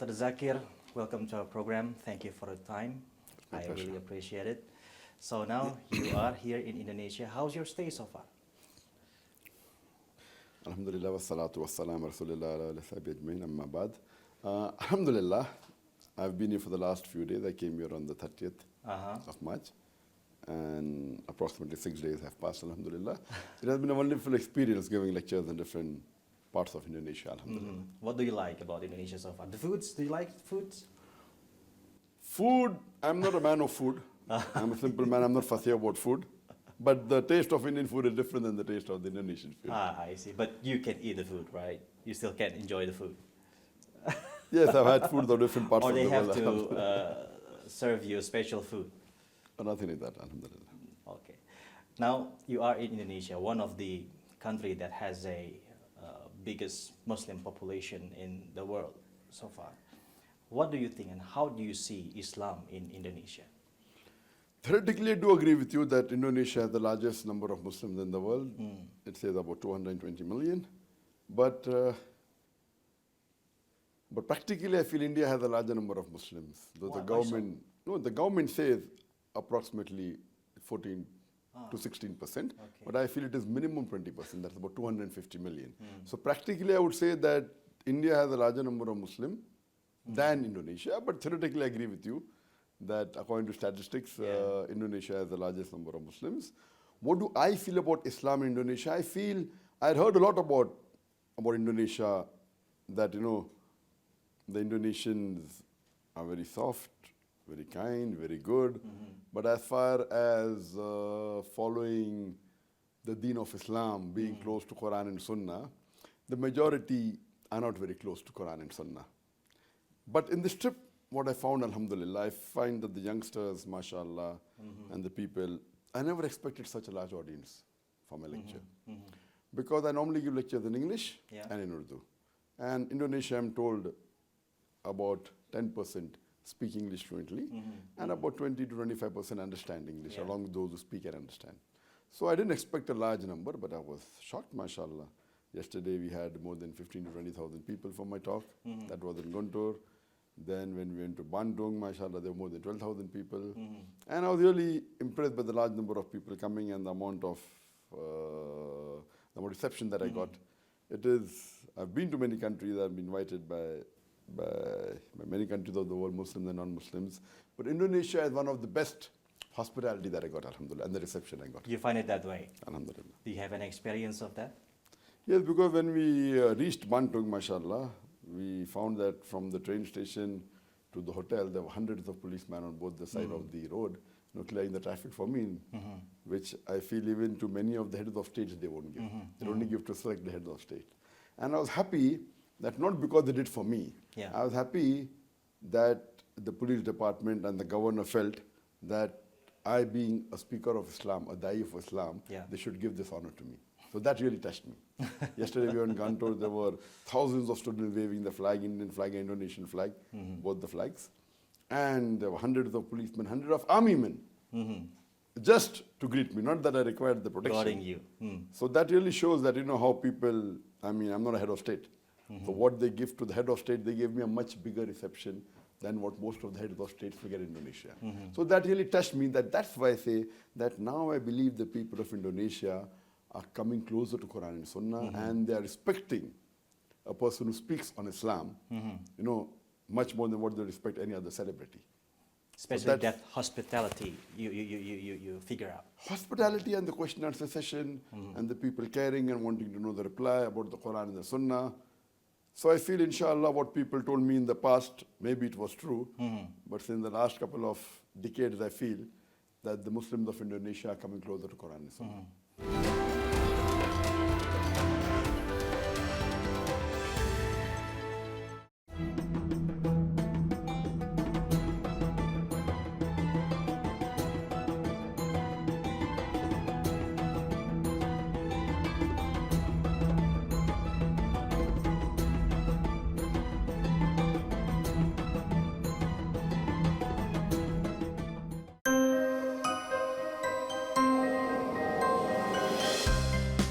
Dr. Zakir, welcome to our program. Thank you for the time. My I pleasure. really appreciate it. So now you are here in Indonesia. How's your stay so far? Alhamdulillah wa salatu wa salam wa rasulillah ala sahbihi ajmain amma ba'd. Alhamdulillah, I've been here for the last few days. I came here on the 30th of March, and approximately 6 days have passed, alhamdulillah. It has been a wonderful experience giving lectures in different parts of Indonesia, alhamdulillah. What do you like about Indonesia so far? The foods? Do you like foods? Food, I'm not a man of food. I'm a simple man, I'm not fussy about food. But the taste of Indian food is different than the taste of the Indonesian food. I see. But you can eat the food, right? You still can enjoy the food. Yes, I've had food of different parts Or of the they have world. to serve you special food. Nothing like that, alhamdulillah. Okay. Now you are in Indonesia, one of the country that has a biggest Muslim population in the world so far. What do you think and how do you see Islam in Indonesia? Theoretically, I do agree with you that Indonesia has the largest number of Muslims in the world. It says about 220 million. But practically, I feel India has a larger number of Muslims. Though the government, the government says approximately 14 to 16%. But I feel it is minimum 20%. That's about 250 million. So practically, I would say that India has a larger number of Muslims than Indonesia. But theoretically, I agree with you that according to statistics, Indonesia has the largest number of Muslims. What do I feel about Islam in Indonesia? I feel, I heard a lot about Indonesia, that, you know, the Indonesians are very soft, very kind, very good. But as far as following the deen of Islam, being close to Quran and Sunnah, the majority are not very close to Quran and Sunnah. But in this trip, what I found, alhamdulillah, I find that the youngsters, mashallah, and the people, I never expected such a large audience for my lecture. Because I normally give lectures in English and in Urdu. And Indonesia, I'm told, about 10% speak English fluently, and about 20 to 25% understand English, along with those who speak and understand. So I didn't expect a large number, but I was shocked, mashallah. Yesterday we had more than 15 to 20,000 people for my talk. That was in Guntur. Then when we went to Bandung, mashallah, there were more than 12,000 people. And I was really impressed by the large number of people coming and the amount of reception that I got. It is, I've been to many countries, I've been invited by many countries of the world, Muslims and non-Muslims. But Indonesia is one of the best hospitality that I got, alhamdulillah, and the reception I got. You find it that way? Alhamdulillah. Do you have an experience of that? Yes, because when we reached Bandung, mashallah, we found that from the train station to the hotel, there were hundreds of policemen on both the side of the road, you know, clearing the traffic for me, which I feel even to many of the heads of states they won't give. They only give to select the heads of state. And I was happy that not because they did for me. I was happy that the police department and the governor felt that I, being a speaker of Islam, a da'i of Islam, they should give this honor to me. So that really touched me. Yesterday we were in Guntur, there were thousands of students waving the flag, Indian flag and Indonesian flag, both the flags. And there were hundreds of policemen, hundreds of army men, just to greet me, not that I required the protection. Guarding you. So that really shows that, you know, how people, I mean, I'm not a head of state. So what they give to the head of state, they gave me a much bigger reception than what most of the heads of states will get in Indonesia. So that really touched me. That's why I say that now I believe the people of Indonesia are coming closer to Quran and Sunnah, and they are respecting a person who speaks on Islam, you know, much more than what they respect any other celebrity. Especially so that hospitality you figure out. Hospitality and the question and answer session, and the people caring and wanting to know the reply about the Quran and the Sunnah. So I feel, inshallah, what people told me in the past, maybe it was true, but in the last couple of decades, I feel that the Muslims of Indonesia are coming closer to Quran and Sunnah.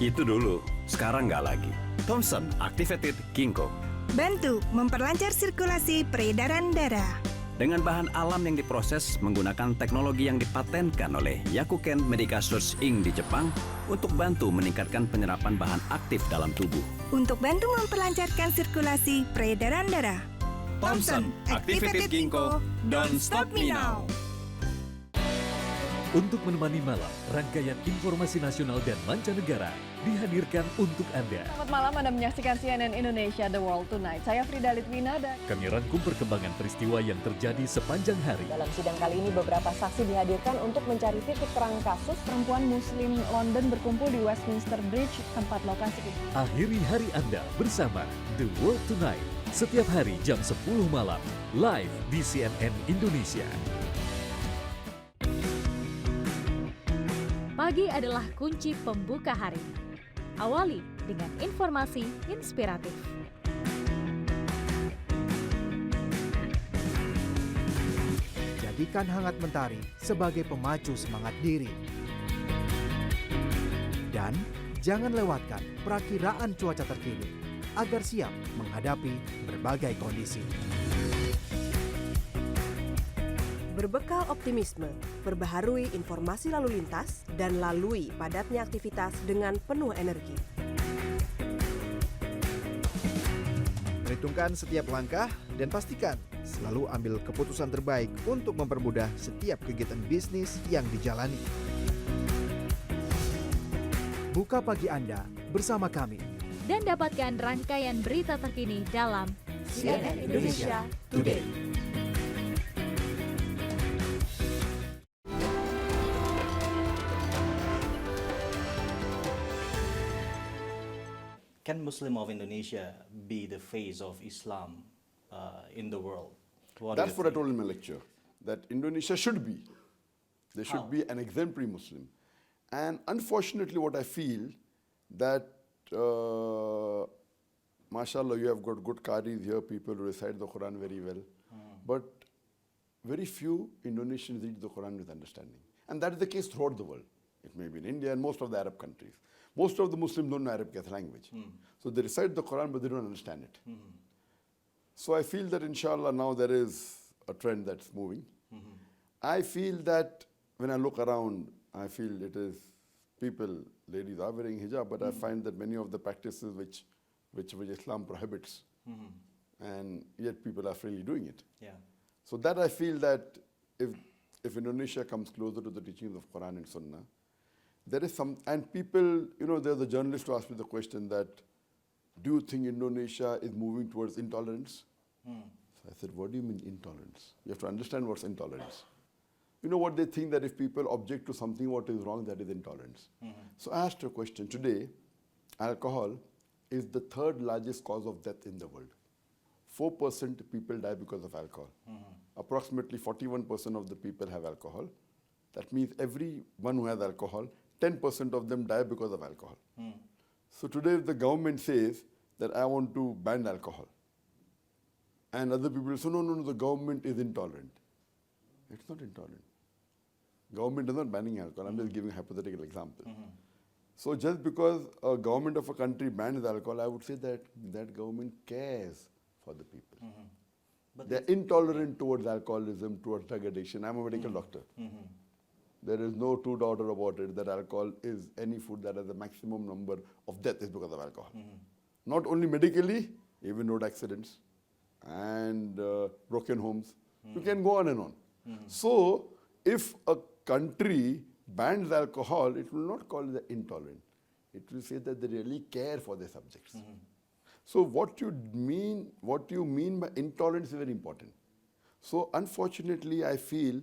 Itu dulu, sekarang nggak lagi. Thomson Activated Ginkgo Bantu memperlancar sirkulasi peredaran darah. Dengan bahan alam yang diproses menggunakan teknologi yang dipatenkan oleh Yakuken Medical Search Inc. di Jepang untuk bantu meningkatkan penyerapan bahan aktif dalam tubuh. Untuk bantu memperlancarkan sirkulasi peredaran darah. Thompson Activated Ginkgo, don't stop me now. Untuk menemani malam, rangkaian informasi nasional dan mancanegara dihadirkan untuk Anda. Selamat malam, Anda menyaksikan CNN Indonesia The World Tonight. Saya Frida Litwina dan Kami rangkum perkembangan peristiwa yang terjadi sepanjang hari. dalam sidang kali ini beberapa saksi dihadirkan untuk mencari titik terang kasus perempuan Muslim London berkumpul di Westminster Bridge, tempat lokasi kejadian. Akhiri hari Anda bersama The World Tonight. Setiap hari jam 10 malam, live di CNN Indonesia. Pagi adalah kunci pembuka hari. Awali dengan informasi inspiratif. Jadikan hangat mentari sebagai pemacu semangat diri. Dan jangan lewatkan perakiraan cuaca terkini agar siap menghadapi berbagai kondisi. Berbekal optimisme, perbaharui informasi lalu lintas, dan lalui padatnya aktivitas dengan penuh energi. Perhitungkan setiap langkah dan pastikan selalu ambil keputusan terbaik untuk mempermudah setiap kegiatan bisnis yang dijalani. Buka pagi Anda bersama kami. Dan dapatkan rangkaian berita terkini dalam CNN Indonesia Today. Can Muslim of Indonesia be the face of Islam in the world? That's what I told in my lecture, that Indonesia should be. They should be an exemplary Muslim. And unfortunately what I feel that, mashallah, you have got good qaris here, people who recite the Quran very well. But very few Indonesians read the Quran with understanding. And that is the case throughout the world. It may be in India and most of the Arab countries. Most of the Muslims don't know Arabic as a language. So they recite the Quran, but they don't understand it. So I feel that inshallah now there is a trend that's moving. I feel that when I look around, I feel it is people, ladies are wearing hijab, but I find that many of the practices which Islam prohibits, and yet people are freely doing it. Yeah. So that I feel that if Indonesia comes closer to the teachings of Quran and Sunnah, there is some, and people, there's a journalist who asked me the question that, do you think Indonesia is moving towards intolerance? So I said, what do you mean intolerance? You have to understand what's intolerance. You know what they think, that if people object to something what is wrong, that is intolerance. So I asked a question. Today, alcohol is the third largest cause of death in the world. 4% people die because of alcohol. Approximately 41% of the people have alcohol. That means everyone who has alcohol, 10% of them die because of alcohol. So today if the government says that I want to ban alcohol, and other people say, no, the government is intolerant. It's not intolerant. Government is not banning alcohol. I'm just giving a hypothetical example. So just because a government of a country bans alcohol, I would say that that government cares for the people. But they're intolerant towards alcoholism, towards drug addiction. I'm a medical doctor. There is no two doubt about it that alcohol is any food that has a maximum number of death is because of alcohol. Not only medically, even road accidents and broken homes. You can go on and on. So if a country bans alcohol, it will not call it intolerant. It will say that they really care for their subjects. So what you mean by intolerance is very important. So unfortunately, I feel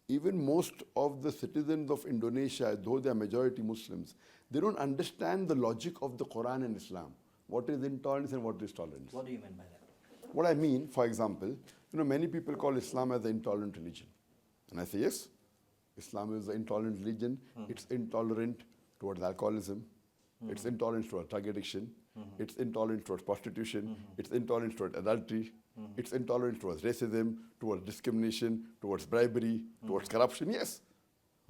even most of the citizens of Indonesia, though they are majority Muslims, they don't understand the logic of the Quran and Islam. What is intolerance and what is tolerance? What do you mean by that? What I mean, for example, many people call Islam as an intolerant religion. And I say, yes, Islam is an intolerant religion. It's intolerant towards alcoholism. It's intolerant towards drug addiction. It's intolerant towards prostitution. It's intolerant towards adultery. It's intolerant towards racism, towards discrimination, towards bribery, towards corruption, yes.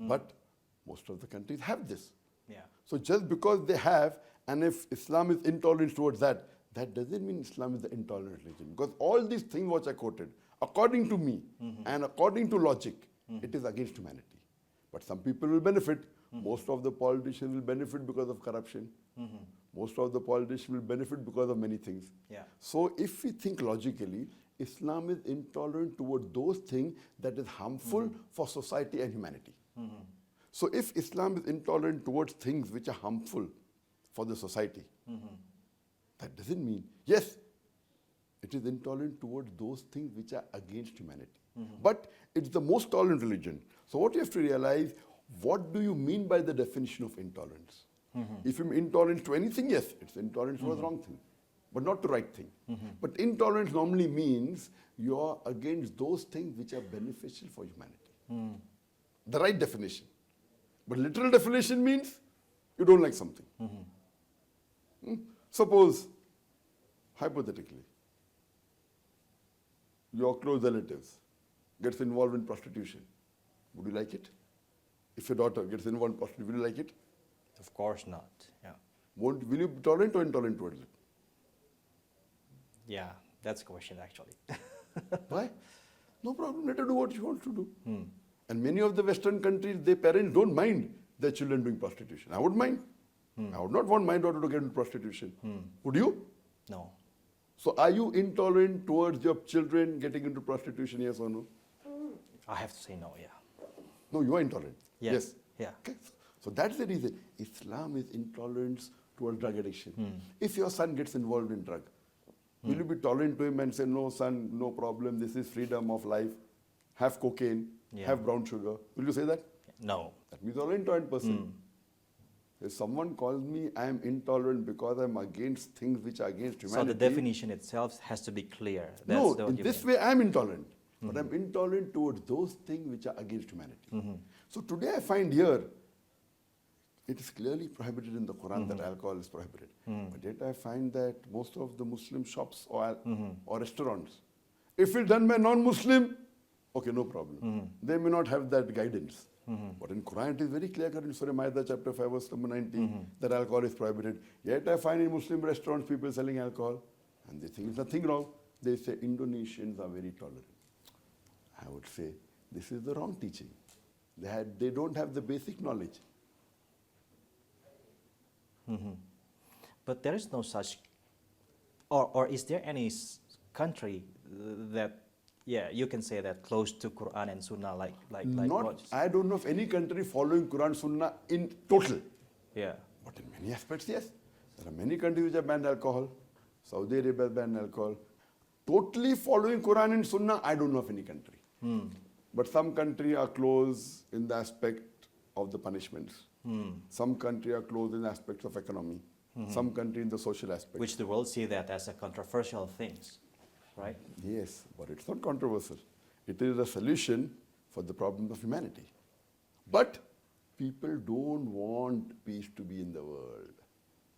But most of the countries have this. Yeah. So just because they have, and if Islam is intolerant towards that, that doesn't mean Islam is the intolerant religion. Because all these things which I quoted, according to me and according to logic, it is against humanity. But some people will benefit. Most of the politicians will benefit because of corruption. Most of the politicians will benefit because of many things. Yeah. So if we think logically, Islam is intolerant toward those things that is harmful for society and humanity. So if Islam is intolerant towards things which are harmful for the society, that doesn't mean, yes, it is intolerant towards those things which are against humanity. But it's the most tolerant religion. So what you have to realize, what do you mean by the definition of intolerance? If you're intolerant to anything, yes, it's intolerance towards wrong thing, but not the right thing. But intolerance normally means you are against those things which are beneficial for humanity. The right definition. But literal definition means you don't like something. Suppose, hypothetically, your close relatives gets involved in prostitution. Would you like it? If your daughter gets involved in prostitution, will you like it? Of course not. Yeah. Will you be tolerant or intolerant towards it? Yeah, that's a question actually. Why? No problem, let her do what she wants to do. And many of the Western countries, their parents don't mind their children doing prostitution. I would mind. I would not want my daughter to get into prostitution. Would you? No. So are you intolerant towards your children getting into prostitution, yes or no? I have to say no, yeah. No, you are intolerant. Yes. Yeah. Okay. So that's the reason. Islam is intolerance towards drug addiction. If your son gets involved in drug, will you be tolerant to him and say, no son, no problem, this is freedom of life, have cocaine, have brown sugar? Will you say that? No. That means you're an intolerant person. If someone calls me, I am intolerant because I'm against things which are against humanity. So the definition itself has to be clear. That's No, in this way I'm intolerant. But I'm intolerant towards those things which are against humanity. So today I find here, it is clearly prohibited in the Quran that alcohol is prohibited. But yet I find that most of the Muslim shops or restaurants, if it's done by non-Muslim, okay, no problem. They may not have that guidance. But in Quran it is very clear in Surah Ma'idah chapter 5 verse number 19 that alcohol is prohibited. Yet I find in Muslim restaurants people selling alcohol and they think there's nothing wrong. They say Indonesians are very tolerant. I would say this is the wrong teaching. They don't have the basic knowledge. But there is no such, or is there any country that, yeah, you can say that close to Quran and Sunnah like what? I don't know of any country following Quran Sunnah in total. Yeah. But in many aspects, yes. There are many countries which have banned alcohol. Saudi Arabia banned alcohol. Totally following Quran and Sunnah, I don't know of any country. But some countries are close in the aspect of the punishments. Some countries are close in aspects of economy. Some country in the social aspect. Which the world see that as a controversial things, right? Yes, but it's not controversial. It is a solution for the problems of humanity. But people don't want peace to be in the world.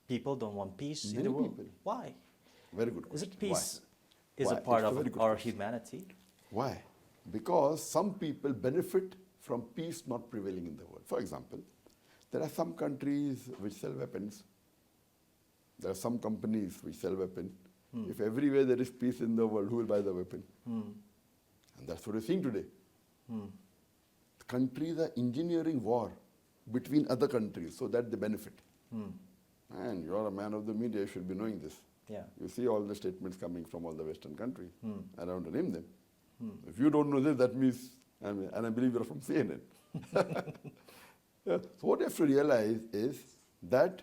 People don't want peace in Many the world. people. Why? Very good Is question. it peace is Why? a part It's a very of good our question. humanity? Why? Because some people benefit from peace not prevailing in the world. For example, there are some countries which sell weapons. There are some companies which sell weapons. If everywhere there is peace in the world, who will buy the weapon? And that's what we're seeing today. Countries are engineering war between other countries so that they benefit. And you're a man of the media, you should be knowing this. Yeah. You see all the statements coming from all the Western countries. I don't want to name them. If you don't know this, that means, and I believe you're from CNN. So what you have to realize is that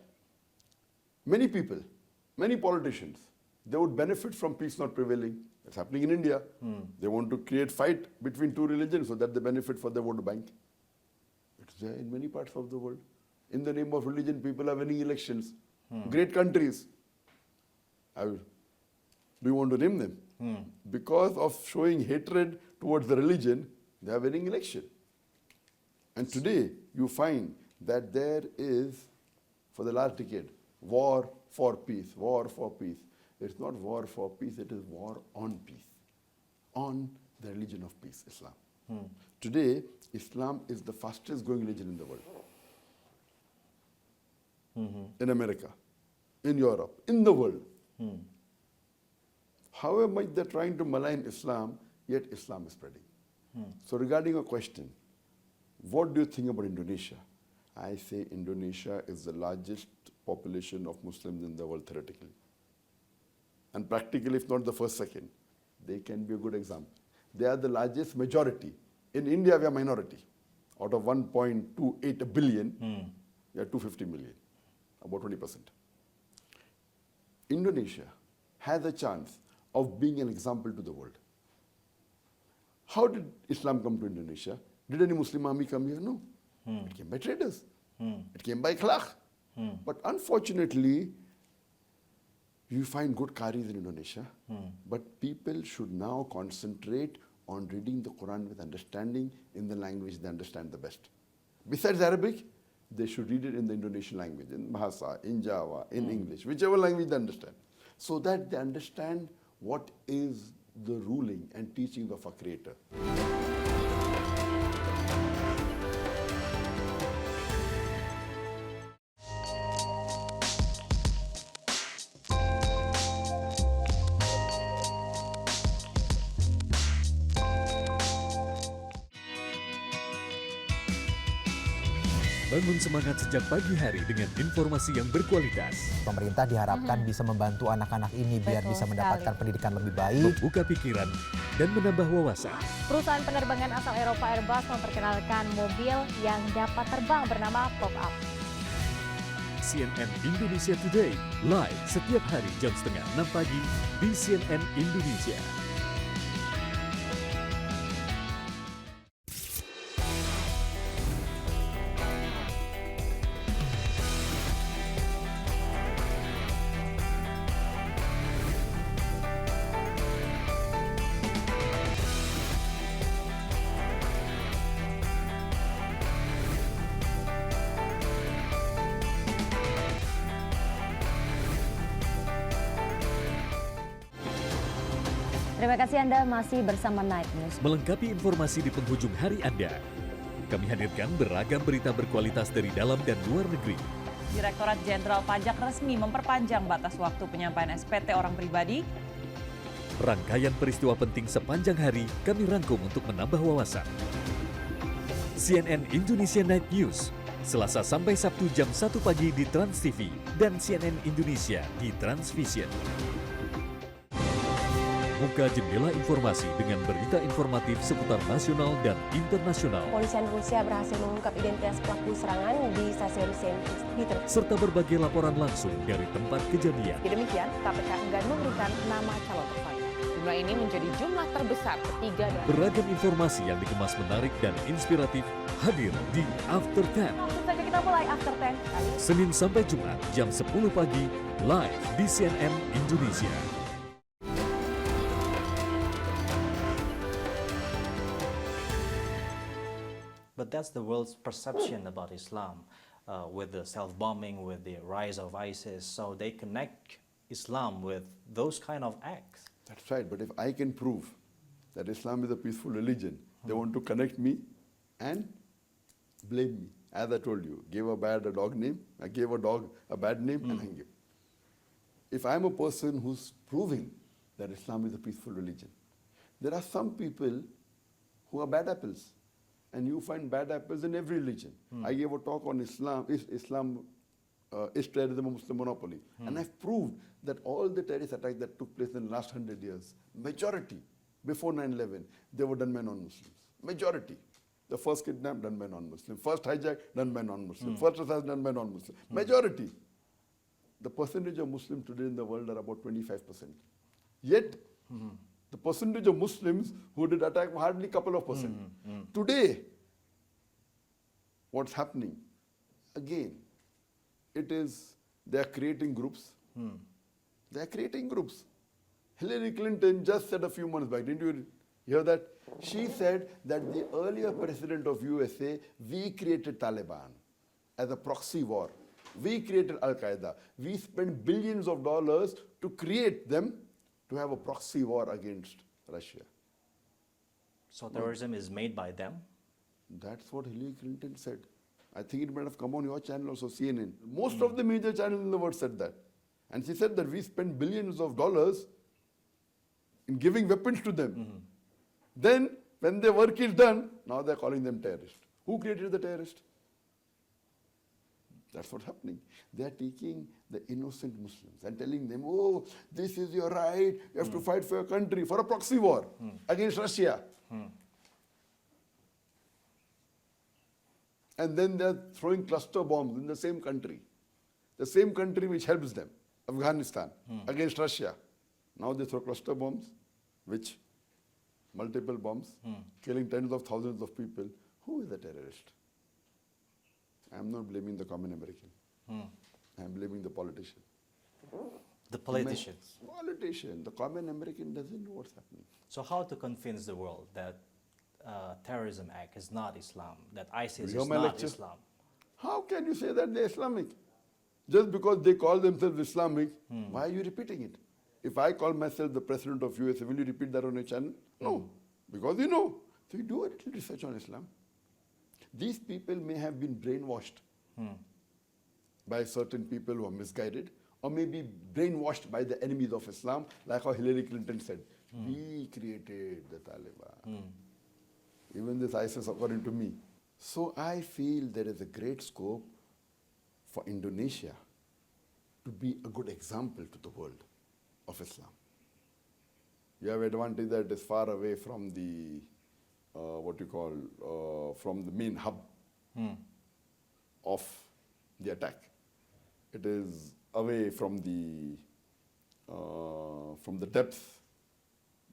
many people, many politicians, they would benefit from peace not prevailing. It's happening in India. They want to create fight between two religions so that they benefit for their vote bank. It's there in many parts of the world. In the name of religion, people are winning elections. Great countries. Do you want to name them? Because of showing hatred towards the religion, they are winning election. And today, you find that there is, for the last decade, war for peace, war for peace. It's not war for peace, it is war on peace, on the religion of peace, Islam. Today, Islam is the fastest growing religion in the world. In America, in Europe, in the world. However much they're trying to malign Islam, yet Islam is spreading. So regarding a question, what do you think about Indonesia? I say Indonesia is the largest population of Muslims in the world theoretically. And practically, if not the first, second, they can be a good example. They are the largest majority. In India, we are minority. Out of 1.28 billion, we are 250 million, about 20%. Indonesia has a chance of being an example to the world. How did Islam come to Indonesia? Did any Muslim army come here? No. It came by traders. It came by akhlaq. But unfortunately, you find good qaris in Indonesia, but people should now concentrate on reading the Quran with understanding in the language they understand the best. Besides Arabic, they should read it in the Indonesian language, in Bahasa, in Java, in English, whichever language they understand, so that they understand what is the ruling and teachings of our Creator. Bangun semangat sejak pagi hari dengan informasi yang berkualitas. Pemerintah diharapkan bisa membantu anak-anak ini biar bisa mendapatkan pendidikan lebih baik, Membuka pikiran dan menambah wawasan. Perusahaan penerbangan asal Eropa Airbus memperkenalkan mobil yang dapat terbang bernama pop-up. CNN Indonesia Today, live setiap hari jam 5:30 pagi di CNN Indonesia. Terima kasih Anda masih bersama Naik News. Melengkapi informasi di penghujung hari Anda, kami hadirkan beragam berita berkualitas dari dalam dan luar negeri. Direktorat Jenderal Pajak resmi memperpanjang batas waktu penyampaian SPT orang pribadi. Rangkaian peristiwa penting sepanjang hari kami rangkum untuk menambah wawasan. CNN Indonesia Night News, Selasa sampai Sabtu jam 1 pagi di Trans TV dan CNN Indonesia di Transvision. Buka jendela informasi dengan berita informatif seputar nasional dan internasional. Kepolisian Rusia berhasil mengungkap identitas pelaku serangan di stasiun St. Serta berbagai laporan langsung dari tempat kejadian. Demikian, KPK enggan memberikan nama calon tersangka. Jumlah ini menjadi jumlah terbesar ketiga dari... Beragam informasi yang dikemas menarik dan inspiratif hadir di After 10. Langsung saja kita mulai After 10 kali. Senin sampai Jumat jam 10 pagi live di CNN Indonesia. But that's the world's perception about Islam, with the self-bombing, with the rise of ISIS. So they connect Islam with those kind of acts. That's right, but if I can prove that Islam is a peaceful religion, they want to connect me and blame me. As I told you, gave a dog name, I gave a dog a bad name and hang him. If I'm a person who's proving that Islam is a peaceful religion, there are some people who are bad apples. And you find bad apples in every religion. I gave a talk on Islam, is terrorism a Muslim monopoly? And I've proved that all the terrorist attacks that took place in the last 100 years, majority, before 9/11, they were done by non-Muslims. Majority. The first kidnap done by non-Muslim, first hijack done by non-Muslim, first assassination done by non-Muslim. Majority. The percentage of Muslims today in the world are about 25%. Yet, the percentage of Muslims who did attack were hardly a couple of percent. Today, what's happening? Again, it is they are creating groups. They are creating groups. Hillary Clinton just said a few months back, didn't you hear that? She said that the earlier president of USA, we created Taliban as a proxy war. We created Al-Qaeda. We spent billions of dollars to create them to have a proxy war against Russia. So terrorism is made by them? That's what Hillary Clinton said. I think it might have come on your channel also, CNN. Most of the major channels in the world said that. And she said that we spent billions of dollars in giving weapons to them. Then, when their work is done, now they're calling them terrorists. Who created the terrorist? That's what's happening. They are taking the innocent Muslims and telling them, oh, this is your right, you have to fight for your country, for a proxy war against Russia. And then they're throwing cluster bombs in the same country which helps them, Afghanistan, against Russia. Now they throw cluster bombs, which multiple bombs, killing tens of thousands of people. Who is the terrorist? I'm not blaming the common American. I'm blaming the politician. The politicians. Politician. The common American doesn't know what's happening. So how to convince the world that terrorism act is not Islam, that ISIS You is know my not lecture? Islam? How can you say that they're Islamic? Just because they call themselves Islamic, why are you repeating it? If I call myself the president of USA, will you repeat that on your channel? No, because you know. So you do a little research on Islam. These people may have been brainwashed by certain people who are misguided, or maybe brainwashed by the enemies of Islam, like how Hillary Clinton said, we created the Taliban. Even this ISIS, according to me. So I feel there is a great scope for Indonesia to be a good example to the world of Islam. You have advantage that it is far away from the from the main hub of the attack. It is away from the depth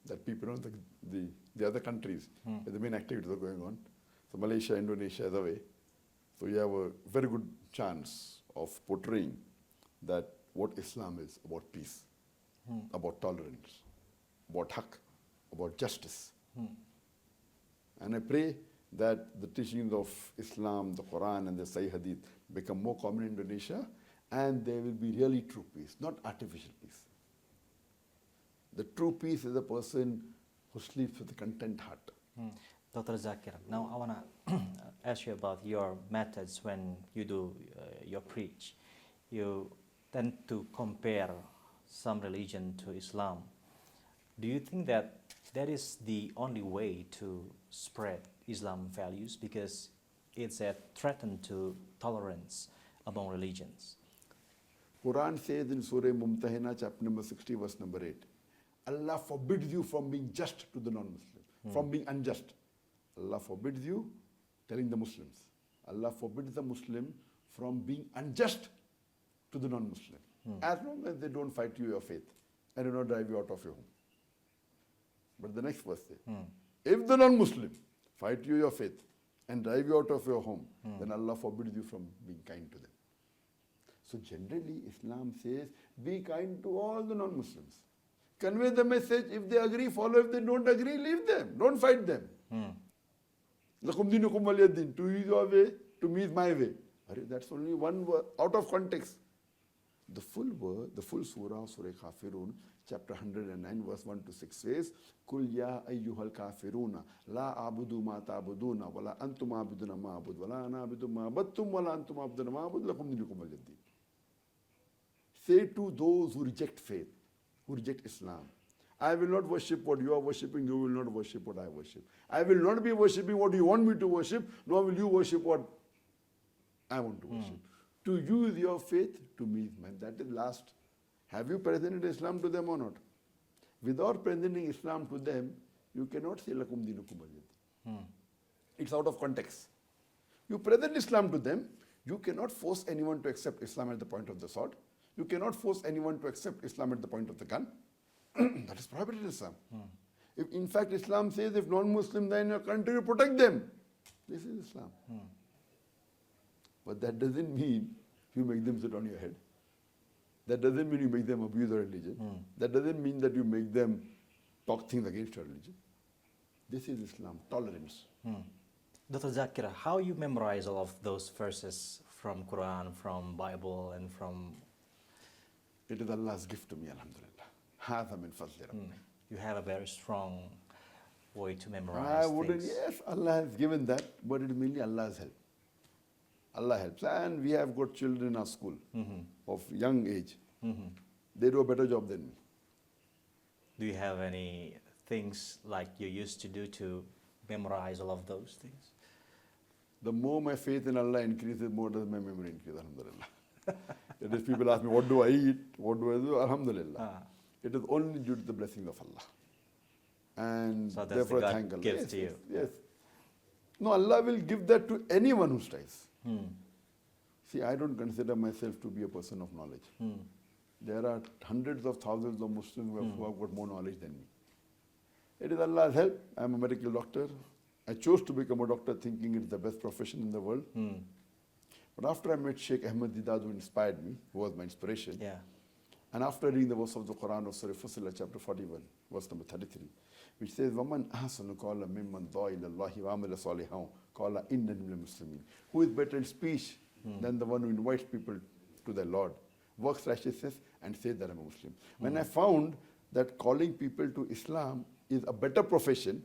that people know the other countries where the main activities are going on. So Malaysia, Indonesia is away. So you have a very good chance of portraying that what Islam is about peace, about tolerance, about haqq, about justice. And I pray that the teachings of Islam, the Quran and the Sahih Hadith become more common in Indonesia, and there will be really true peace, not artificial peace. The true peace is a person who sleeps with a content heart. Dr. Zakir, now I want to ask you about your methods when you do your preach. You tend to compare some religion to Islam. Do you think that that is the only way to spread Islam values, because it's a threat to tolerance among religions? Quran says in Surah Mumtahina, chapter number 60, verse number 8, Allah forbids you from being just to the non-Muslim, from being unjust. Allah forbids you, telling the Muslims, Allah forbids the Muslim from being unjust to the non-Muslim, as long as they don't fight you your faith and do not drive you out of your home. But the next verse says, if the non-Muslim fight you your faith and drive you out of your home, then Allah forbids you from being kind to them. So generally, Islam says, be kind to all the non-Muslims. Convey the message. If they agree, follow. If they don't agree, leave them. Don't fight them. Lakum dinukum waliya din. To you is your way, to me is my way. That's only one word, out of context. The full word, the full surah, Surah Kafirun, chapter 109, verse 1 to 6 says, Kul ya ayyuhal kafiruna, la abudu ma ta'buduna, wala antum abuduna ma abud, wala ana abudu ma abattum, wala antum abuduna ma abud, lakum dinukum waliya din. Say to those who reject faith, who reject Islam, I will not worship what you are worshipping, you will not worship what I worship. I will not be worshipping what you want me to worship, nor will you worship what I want to worship. To you is your faith, to me is mine. That is last. Have you presented Islam to them or not? Without presenting Islam to them, you cannot say lakum dinukum waliya. It's out of context. You present Islam to them, you cannot force anyone to accept Islam at the point of the sword. You cannot force anyone to accept Islam at the point of the gun. That is prohibited in Islam. If, in fact, Islam says if non-Muslims are in your country, you protect them. This is Islam. But that doesn't mean you make them sit on your head. That doesn't mean you make them abuse your religion. That doesn't mean that you make them talk things against your religion. This is Islam, tolerance. Dr. Zakir, how you memorize all of those verses from Quran, from Bible, and from... It is Allah's gift to me, alhamdulillah. Hadha min fadli rabbi. You have a very strong way to memorize I wouldn't, things. yes, Allah has given that, but it is mainly Allah's help. Allah helps. And we have got children in our school of young age. They do a better job than me. Do you have any things like you used to do to memorize all of those things? The more my faith in Allah increases, more does my memory increase, alhamdulillah. It is people ask me, what do I eat? What do I do? Alhamdulillah. It is only due to the blessings of Allah. And So that's therefore the I God thank Allah. gives Yes, to you. yes, yes. No, Allah will give that to anyone who strives. See, I don't consider myself to be a person of knowledge. There are hundreds of thousands of Muslims who have got more knowledge than me. It is Allah's help. I am a medical doctor. I chose to become a doctor thinking it's the best profession in the world. But after I met Sheikh Ahmed Didat, who inspired me, who was my inspiration, Yeah. and after reading the verse of the Quran of Surah Fussilat, chapter 41, verse number 33, which says, وَمَنْ أَحْسَنُ قَوْلًا مِمَّنْ دَعَا إِلَى اللَّهِ وَعَمِلَ صَالِحًا قَالَ إِنَّنِي مِنَ الْمُسْلِمِينَ. Who is better in speech than the one who invites people to their Lord, works righteousness, and says that I'm a Muslim? When I found that calling people to Islam is a better profession,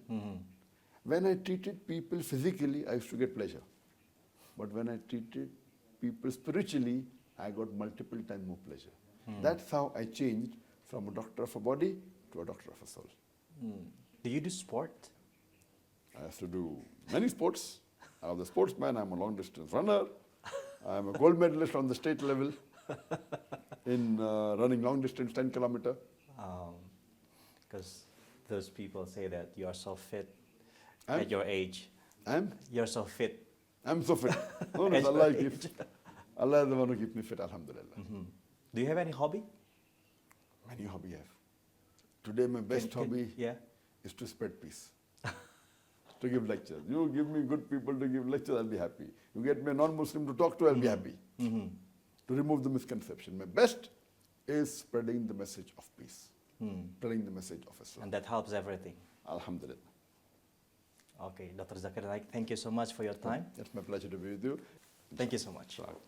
when I treated people physically, I used to get pleasure. But when I treated people spiritually, I got multiple times more pleasure. That's how I changed from a doctor of a body to a doctor of a soul. Do you do sport? I used to do many sports. I was a sportsman. I'm a long distance runner. I'm a gold medalist on the state level in running long distance 10 kilometer. Because those people say that you are so fit I'm- at your age. You're so fit. I'm so fit. No, At Allah your keeps. Allah is the one who keeps me fit, alhamdulillah. Do you have any hobby? Many hobby I have. Today my best hobby Yeah. is to spread peace. To give lectures. You give me good people to give lectures, I'll be happy. You get me a non-Muslim to talk to, I'll be happy. To remove the misconception. My best is spreading the message of peace. Spreading the message of Islam. And that helps everything. Alhamdulillah. Okay, Dr. Zakir Naik, thank you so much for your time. It's my pleasure to be with you. Thank you so much. Inshallah.